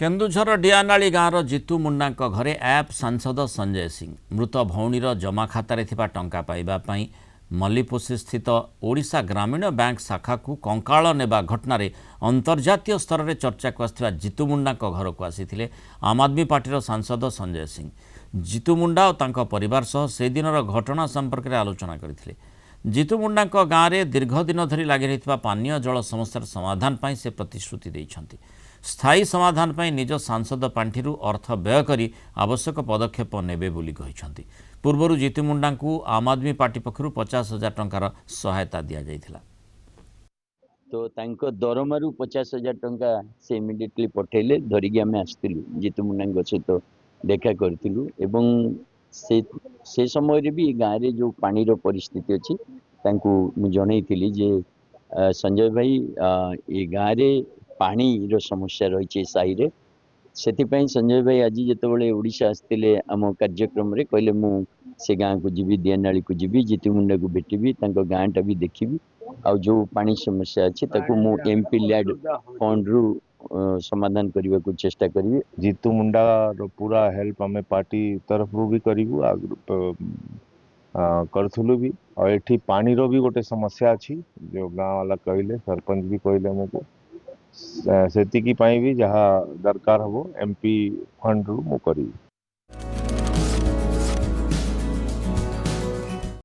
केन्दुझर डियानाली गाँवर जितु मुंडा घरे ऐप सांसद संजय सिंह मृत भौणीर जमा खातार टंका पाइबापी मल्लीपोषी स्थित ओडिशा ग्रामीण बैंक शाखा को कंकाल नेबा घटना अंतर्जातीय स्तर में चर्चा को आसथिबा जितु मुंडा घर को आसी आम आदमी पार्टी सांसद संजय सिंह जितु मुंडा और तांको परिवार सह से दिनर घटना संपर्क में आलोचना करथिले। जितु मुंडा गाँव में दीर्घ दिन धरी लगी रही पानीय जल समस्यार समाधान पर से प्रतिश्रुति देइछन्ति। स्थायी समाधान पर निज सांसद पांठि अर्थ व्यय करी आवश्यक पदक्षेप नेबे बोली कहिछन्ति। पूर्व जितु मुंडा को आम आदमी पार्टी पक्षरु 50,000 टंकार सहायता दिया जायथिला। तो तांको दरमारू 50,000 टंका से इमिडिएटली पठेले धरिकी आम आसलु जितु मुंडा सहित देखा करूँ एवं से समय रे भी गाँव रे जो पानी रो परिस्थिति अच्छी जनई जे संजय भाई ये गाँव रे पानी रो समस्या रही साई रे से संजय भाई आज जिते ओडिशा आसते आम कार्यक्रम रे कहले मु से गाँव को जीवी दियानाली को जीवी जितु मुंडा को भेटी गाँ टा भी देखी आ जो पानी समस्या अच्छी मु एमपी लैड फंड रु समाधान करने को चेष्टा करी। जितु मुंडा रो पूरा हेल्प आम पार्टी तरफ रू भी करूँ करूँ भी और ये पानी रो भी गोटे समस्या अच्छी जो गाँव वाला कहले सरपंच भी कहले आमको से भी जहाँ दरकार हम एमपी फंड रु मु करी।